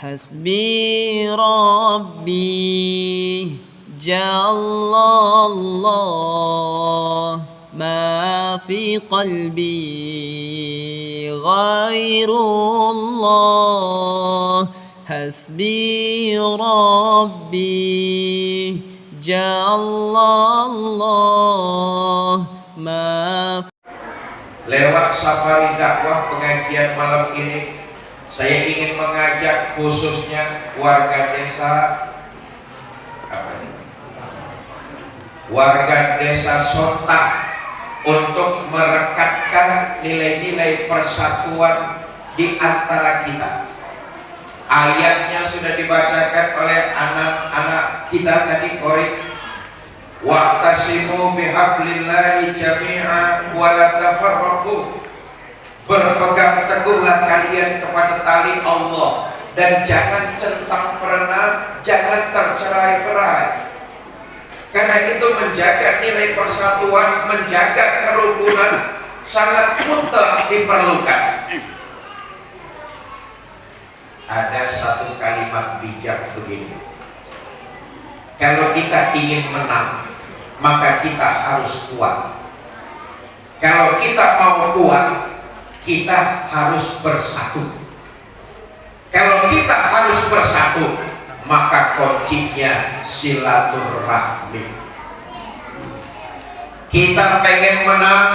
حسبي ربي جل الله ما في قلبي غير الله حسبي ربي جل الله ما. Lewat safari dakwah pengajian malam ini, saya ingin mengajak khususnya warga desa Sontak untuk merekatkan nilai-nilai persatuan di antara kita. Ayatnya sudah dibacakan oleh anak-anak kita tadi, Qori. Wa'tasimu bihablillahi jami'an wa la tafarraqu. Berpegang teguhlah kalian kepada tali Allah dan jangan centang perenang, jangan tercerai-berai. Karena itu menjaga nilai persatuan, menjaga kerukunan sangat mutlak diperlukan. Ada satu kalimat bijak begini: kalau kita ingin menang, maka kita harus kuat. Kalau kita mau kuat, kita harus bersatu. Kalau kita harus bersatu, maka kuncinya silaturahmi. Kita pengen menang,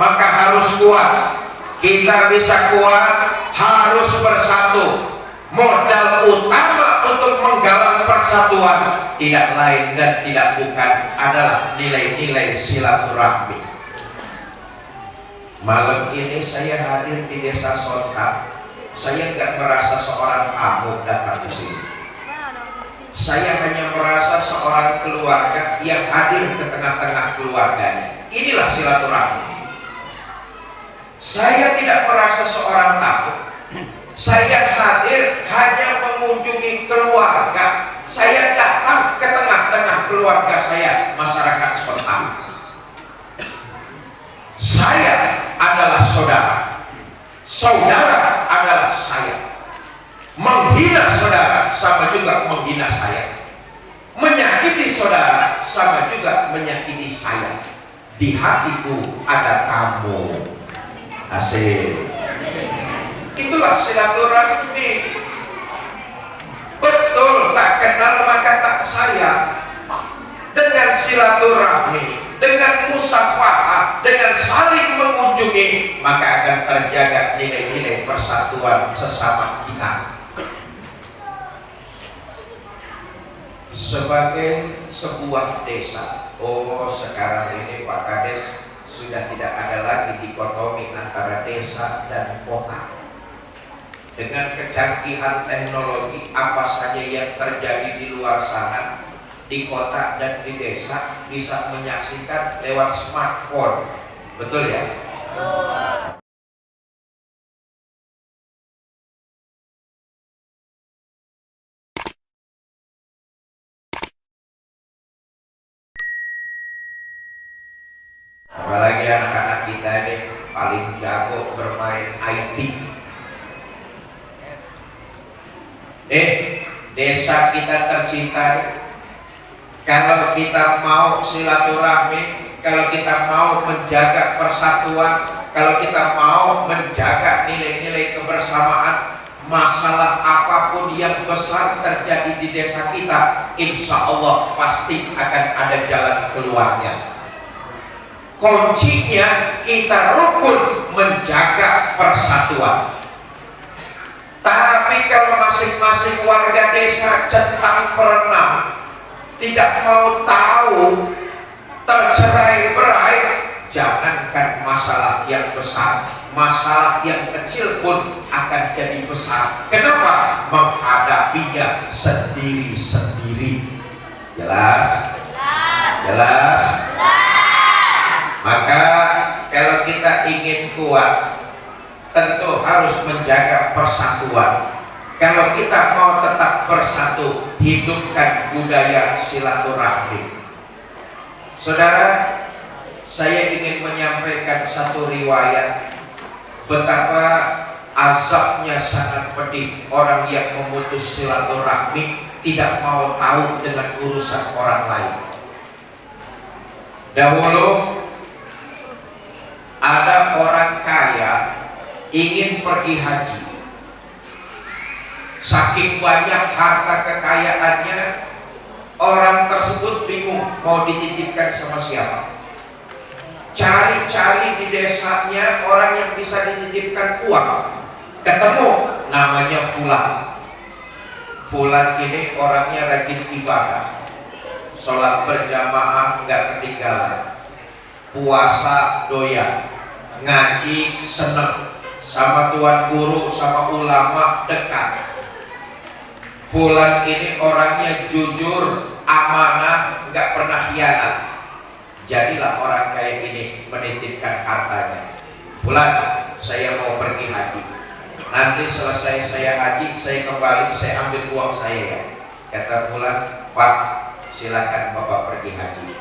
maka harus kuat. Kita bisa kuat, harus bersatu. Modal utama untuk menggalang persatuan tidak lain dan tidak bukan adalah nilai-nilai silaturahmi. Malam ini saya hadir di desa Sontak. Saya nggak merasa seorang tamu datang di sini. Saya hanya merasa seorang keluarga yang hadir ke tengah-tengah keluarganya. Inilah silaturahmi. Saya tidak merasa seorang tamu. Saya hadir hanya mengunjungi keluarga. Saya datang ke tengah-tengah keluarga saya, masyarakat Sontak. Saya adalah saudara. Saudara adalah saya. Menghina saudara sama juga menghina saya. Menyakiti saudara sama juga menyakiti saya. Di hatiku ada kamu. Asik. Itulah silaturahmi. Betul, tak kenal maka tak sayang. Dengan silaturahmi, dengan musafaah, dengan saling mengunjungi, maka akan terjaga nilai-nilai persatuan sesama kita. Sebagai sebuah desa, sekarang ini Pak Kades sudah tidak ada lagi dikotomi antara desa dan kota. Dengan kecanggihan teknologi, apa saja yang terjadi di luar sana, di kota dan di desa bisa menyaksikan lewat smartphone. Betul ya? Apalagi anak-anak kita ini paling jago bermain IT. Desa kita tercinta, kalau kita mau silaturahmi, kalau kita mau menjaga persatuan, kalau kita mau menjaga nilai-nilai kebersamaan, masalah apapun yang besar terjadi di desa kita, insya Allah pasti akan ada jalan keluarnya. Kuncinya kita rukun menjaga persatuan. Tapi kalau masing-masing warga desa centang perenang, tidak mau tahu, tercerai-berai, jangankan masalah yang besar, masalah yang kecil pun akan jadi besar. Kenapa? Menghadapinya sendiri-sendiri. Jelas? Jelas? Maka kalau kita ingin kuat, tentu harus menjaga persatuan. Kalau kita mau tetap bersatu, hidupkan budaya silaturahmi. Saudara, saya ingin menyampaikan satu riwayat betapa azabnya sangat pedih. Orang yang memutus silaturahmi tidak mau tahu dengan urusan orang lain. Dahulu ada orang kaya ingin pergi haji. Saking banyak harta kekayaannya, orang tersebut bingung mau dititipkan sama siapa. Cari-cari di desanya orang yang bisa dititipkan uang. Ketemu, namanya Fulan. Fulan ini orangnya rajin ibadah, sholat berjamaah nggak ketinggalan, puasa doyan, ngaji seneng, sama tuan guru sama ulama dekat. Fulan ini orangnya jujur, amanah, nggak pernah khianat. Jadilah orang kayak ini menitipkan hartanya. Fulan, saya mau pergi haji. Nanti selesai saya haji, saya kembali, saya ambil uang saya ya. Kata Fulan, Pak, silakan Bapak pergi haji.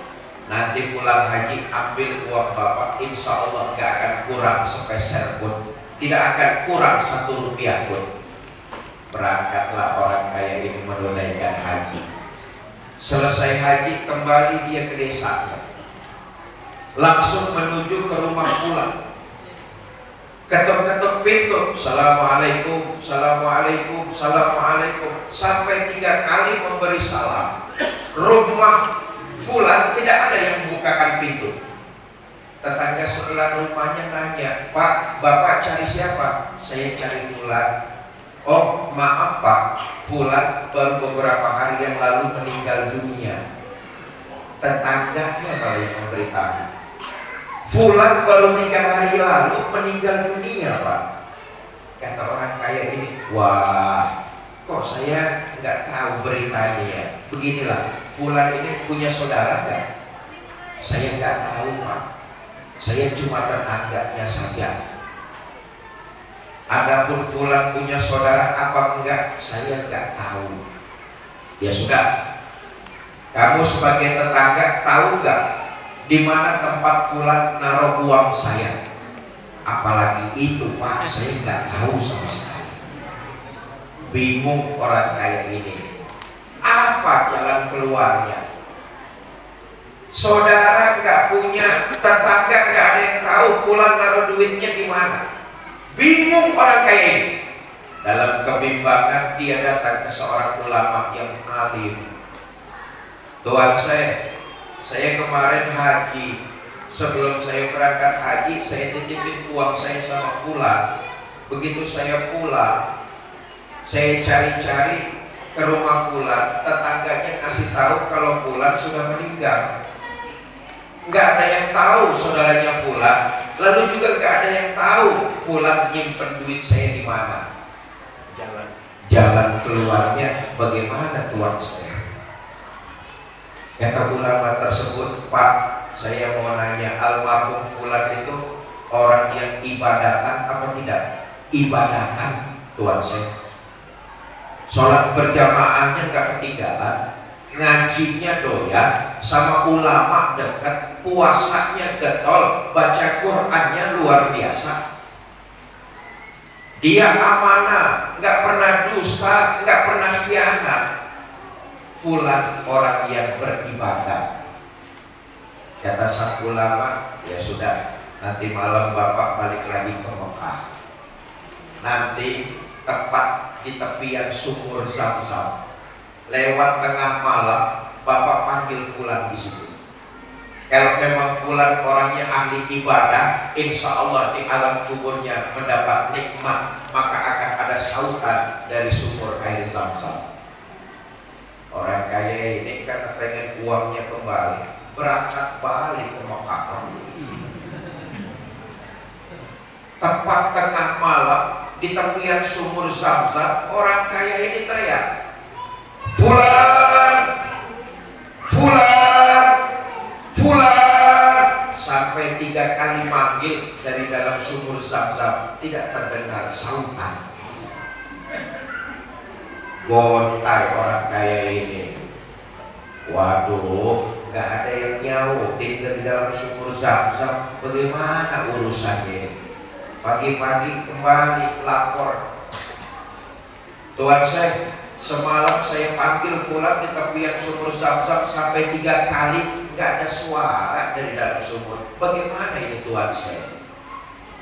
Nanti pulang haji, ambil uang Bapak, insya Allah gak akan kurang sepeser pun, tidak akan kurang 1 rupiah pun. Berangkatlah orang kaya ini menunaikan haji. Selesai haji, kembali dia ke desanya, langsung menuju ke rumah Fulan. Ketuk-ketuk pintu, Assalamualaikum, Assalamualaikum, Assalamualaikum, sampai 3 kali memberi salam. Rumah Fulan tidak ada yang membukakan pintu. Tetangga sebelah rumahnya nanya, Pak, Bapak cari siapa? Saya cari Fulan. Oh maaf Pak, Fulan baru beberapa hari yang lalu meninggal dunia. Tetangganya malah yang memberitahu, Fulan baru 3 hari lalu meninggal dunia Pak. Kata orang kaya ini, wah kok saya nggak tahu beritanya ya. Beginilah, Fulan ini punya saudara nggak? Saya nggak tahu Pak, saya cuma tetangganya saja. Adapun Fulan punya saudara apa enggak, saya nggak tahu. Ya sudah, kamu sebagai tetangga tahu nggak di mana tempat Fulan naruh uang saya? Apalagi itu Pak, saya nggak tahu sama sekali. Bingung orang kaya ini, apa jalan keluarnya? Saudara nggak punya, tetangga nggak ada yang tahu Fulan naruh duitnya di mana. Bingung orang kaya ini. Dalam kebimbangan dia datang ke seorang ulama yang alim. Tuan saya kemarin haji. Sebelum saya berangkat haji, saya titipin uang saya sama Fulan. Begitu saya pulang, saya cari-cari ke rumah Fulan. Tetangganya kasih tahu kalau Fulan sudah meninggal. Nggak ada yang tahu saudaranya Fulan. Lalu juga nggak ada yang tahu Fulan nyimpen duit saya di mana. Jalan keluarnya bagaimana tuan saya? Kata ulama tersebut, Pak, saya mau nanya, almarhum Fulan itu orang yang ibadatan apa tidak? Ibadatan tuan saya. Sholat berjamaahnya nggak ketinggalan, ngajinya doyan, sama ulama dekat, puasanya getol, baca Qur'annya luar biasa. Dia amanah, nggak pernah dusta, nggak pernah khianat. Fulan orang yang beribadah. Kata sang ulama, ya sudah, nanti malam Bapak balik lagi ke Mekah. Nanti tepat di tepian sumur Zam-Zam, lewat tengah malam Bapak panggil Fulan di situ. Kalau memang Fulan orangnya ahli ibadah, insya Allah di alam kuburnya mendapat nikmat, maka akan ada sautan dari sumur air Zam-Zam. Orang kaya ini kan pengen uangnya kembali, berangkat balik ke Mekah. Tepat tengah malam di tepian sumur Zam-Zam, orang kaya ini teriak, Fulan, Fulan, Fulan, sampai 3 kali manggil dari dalam sumur Zam-Zam, tidak terdengar sautan. Gontai orang kaya ini, waduh, nggak ada yang nyautin dari dalam sumur Zam-Zam, bagaimana urusannya ini? Pagi-pagi kembali lapor, Tuan saya, semalam saya panggil fulan di tepian sumur Zam-Zam sampai 3 kali, nggak ada suara dari dalam sumur. Bagaimana ini Tuan saya?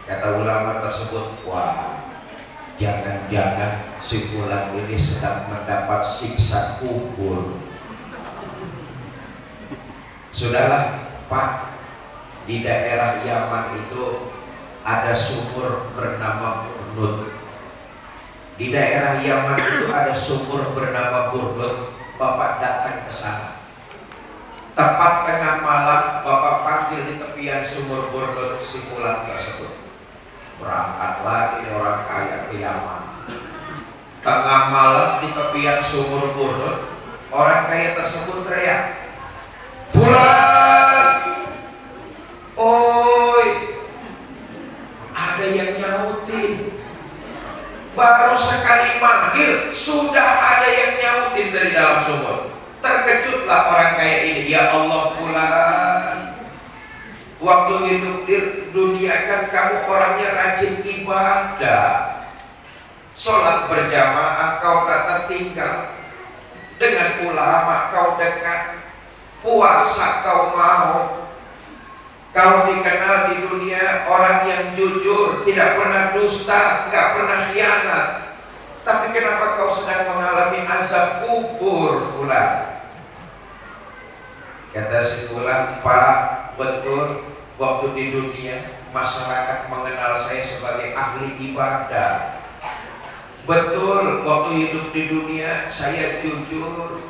Kata ulama tersebut, wah, jangan-jangan si fulan ini sedang mendapat siksa kubur. Sudahlah Pak, di daerah Yaman itu ada sumur bernama Burnut. Di daerah Yaman itu ada sumur bernama Burnut. Bapak datang ke sana. Tepat tengah malam Bapak panggil di tepian sumur Burnut si fulan tersebut. Berangkat lagi orang kaya ke Yaman. Tengah malam di tepian sumur Burnut, orang kaya tersebut teriak, "Fulan, oi, ada yang nyautin." Baru sekali manggil sudah ada yang nyautin dari dalam sumur. Terkejutlah orang kaya ini, "Ya Allah, fulan, waktu hidup di dunia kan kamu orangnya rajin ibadah, sholat berjamaah kau tak tertinggal, dengan ulama kau dekat, puasa kau mau, kau dikenal di dunia orang yang jujur, tidak pernah dusta, tidak pernah khianat. Tapi kenapa kau sedang mengalami azab kubur, fulan?" Kata si fulan, "Pak, betul, waktu di dunia masyarakat mengenal saya sebagai ahli ibadah. Betul, waktu hidup di dunia saya jujur,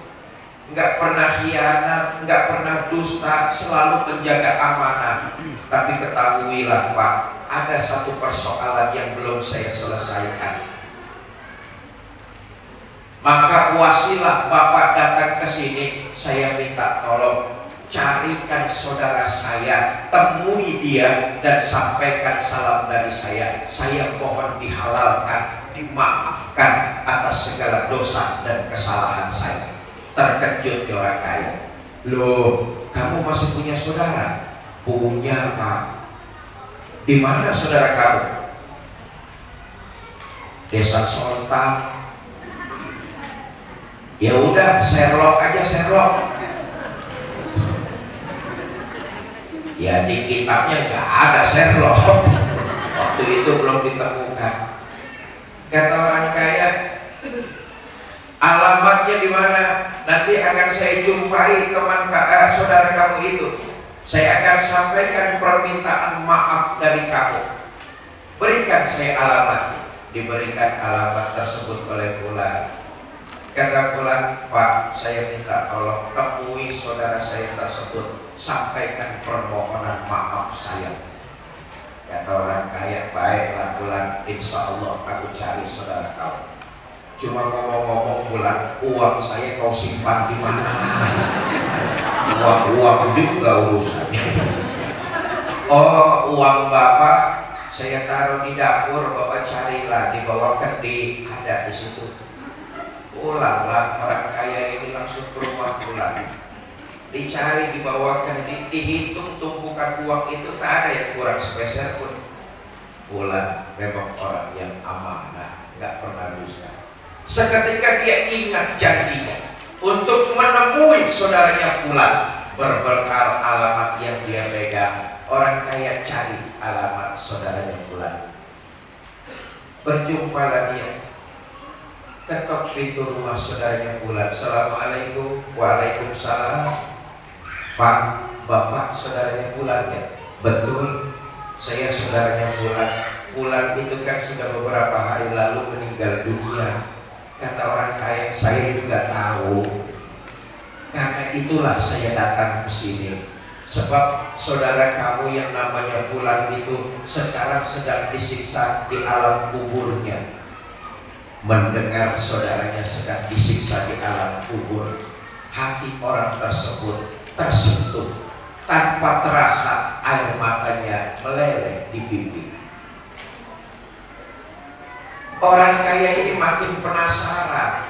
nggak pernah khianat, nggak pernah dusta, selalu menjaga amanah. Tapi ketahuilah Pak, ada satu persoalan yang belum saya selesaikan. Maka wasilah Bapak datang ke sini, saya minta tolong carikan saudara saya, temui dia dan sampaikan salam dari saya. Saya mohon dihalalkan, dimaafkan atas segala dosa dan kesalahan saya." Terkejut orang kaya. "Loh, kamu masih punya saudara?" "Punya Pak." "Di mana saudara kamu?" "Desa Sontak." "Ya udah, Sherlock aja, Sherlock." Ya di kitabnya nggak ada Sherlock, waktu itu belum ditemukan. Kata orang kaya, "Alamatnya di mana? Nanti akan saya jumpai teman saudara kamu itu. Saya akan sampaikan permintaan maaf dari kamu. Berikan saya alamatnya." Diberikan alamat tersebut oleh fulan. Kata fulan, "Pak, saya minta tolong temui saudara saya tersebut, sampaikan permohonan maaf saya." Kata orang kaya, "Baiklah fulan, insya Allah aku cari saudara kau. Cuma ngomong-ngomong fulan, uang saya kau simpan di mana?" Uang juga urusannya. "Oh, uang Bapak saya taruh di dapur, Bapak carilah, dibawakan ada di situ." Pulanglah orang kaya ini langsung ke rumah fulan. Dicari, dibawakan, dihitung tumpukan uang itu, tak ada yang kurang sepeser pun. Fulan memang orang yang amanah, nggak pernah dusta. Seketika dia ingat janjinya untuk menemui saudaranya fulan, berbekal alamat yang dia pegang. Orang kaya cari alamat saudaranya fulan. Berjumpalah dia, ketok pintu rumah saudaranya fulan. "Assalamualaikum." "Waalaikumsalam." "Pak, Bapak saudaranya fulan ya?" "Betul, saya saudaranya fulan. Fulan itu kan sudah beberapa hari lalu meninggal dunia." Kata orang kaya, "Saya juga tahu. Karena itulah saya datang ke sini. Sebab saudara kamu yang namanya fulan itu sekarang sedang disiksa di alam kuburnya." Mendengar saudaranya sedang disiksa di alam kubur, hati orang tersebut tersentuh. Tanpa terasa air matanya meleleh di pipi. Orang kaya ini makin penasaran,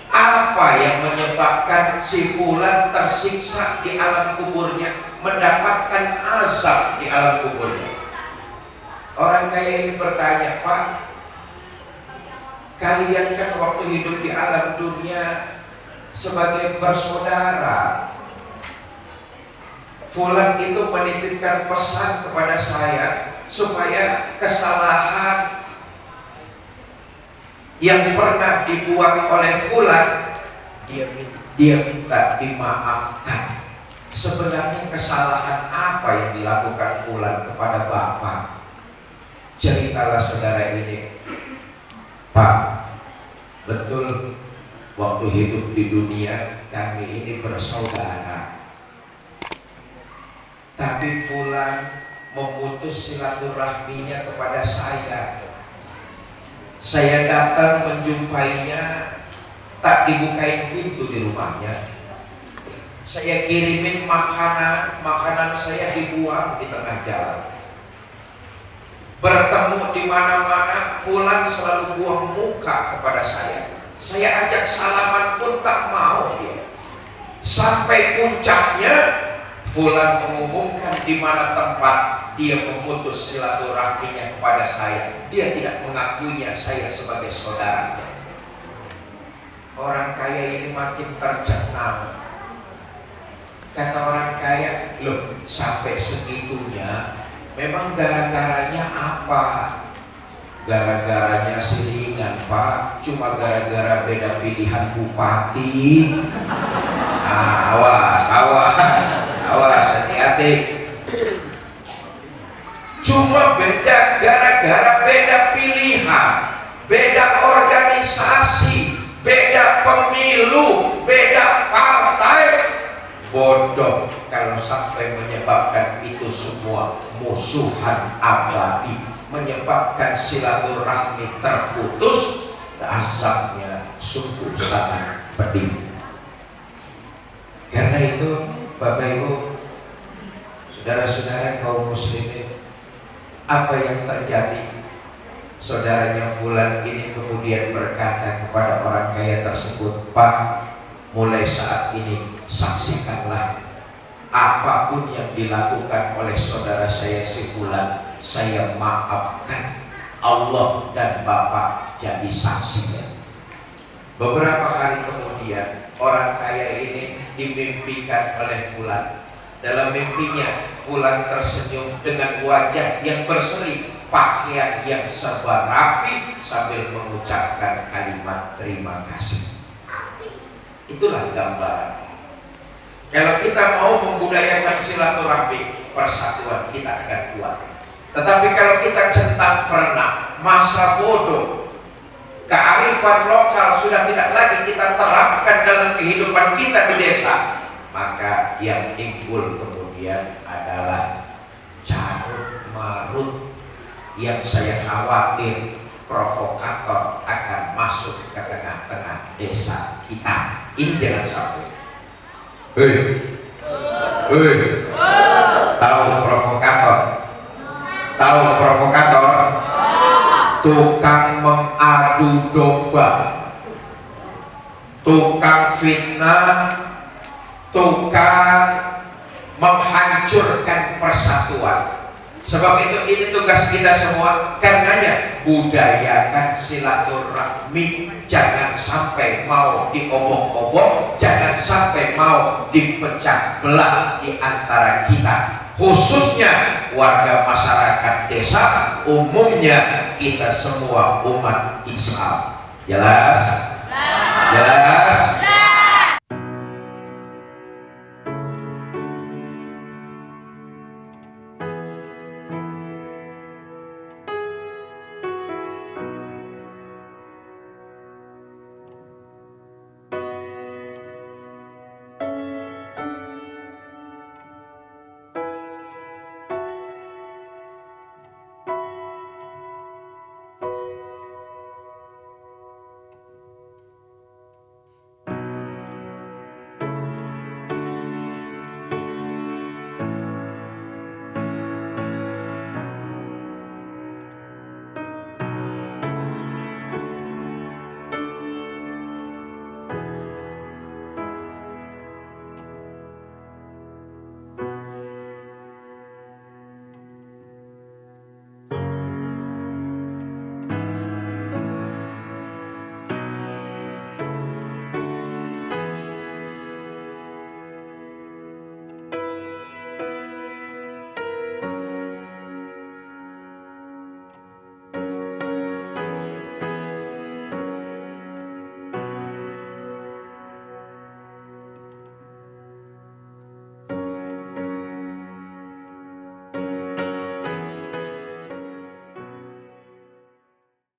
apa yang menyebabkan si fulan tersiksa di alam kuburnya, mendapatkan azab di alam kuburnya. Orang kaya ini bertanya, Pak, kalian kan waktu hidup di alam dunia sebagai bersaudara. Fulan itu menitipkan pesan kepada saya supaya kesalahan yang pernah dibuat oleh Fulan dia minta dimaafkan. Sebenarnya kesalahan apa yang dilakukan Fulan kepada Bapak? Ceritalah saudara ini, Pak, betul waktu hidup di dunia kami ini bersaudara, tapi Fulan memutus silaturahminya kepada saya. Saya datang menjumpainya, tak dibukain pintu di rumahnya. Saya kirimin makanan saya dibuang di tengah jalan. Bertemu di mana-mana, Fulan selalu buang muka kepada saya. Saya ajak salaman pun tak mau dia. Sampai puncaknya, Fulan mengumumkan di mana tempat dia memutus silaturahminya kepada saya. Dia tidak mengakuinya saya sebagai saudaranya. Orang kaya ini makin tercengang. Kata orang kaya, loh sampai segitunya, memang gara-garanya apa? Gara-garanya selingan, Pak. Cuma gara-gara beda pilihan bupati. Nah, awas, hati-hati. Cuma beda gara-gara beda pilihan, beda organisasi, beda pemilu, beda partai. Bodoh kalau sampai menyebabkan itu semua musuhan abadi, menyebabkan silaturahmi terputus. Azabnya sungguh sangat pedih. Karena itu Bapak Ibu, saudara-saudara kaum muslimin, apa yang terjadi? Saudaranya Fulan ini kemudian berkata kepada orang kaya tersebut, Pak, mulai saat ini saksikanlah apapun yang dilakukan oleh saudara saya si Fulan, saya maafkan. Allah dan Bapak jadi saksinya. Beberapa hari kemudian orang kaya ini dimimpikan oleh Fulan. Dalam mimpinya Fulan tersenyum dengan wajah yang berseri, pakaian yang serba rapi, sambil mengucapkan kalimat terima kasih. Itulah gambaran. Kalau kita mau membudayakan silaturahmi, persatuan kita akan kuat. Tetapi kalau kita centang perenang, masa bodoh, kearifan lokal sudah tidak lagi kita terapkan dalam kehidupan kita di desa, maka yang timbul kemudian adalah carut marut yang saya khawatir provokator akan masuk ke tengah-tengah desa kita. Ini jangan sampai. Tahu provokator? Tahu provokator? Tukang mengadu domba, tukang fitnah, tukang menghancurkan persatuan. Sebab itu ini tugas kita semua. Karenanya budayakan silaturahmi, jangan sampai mau diobok-obok, jangan sampai mau dipecah belah di antara kita, khususnya warga masyarakat desa, umumnya kita semua umat Islam. Jelas? Jelas?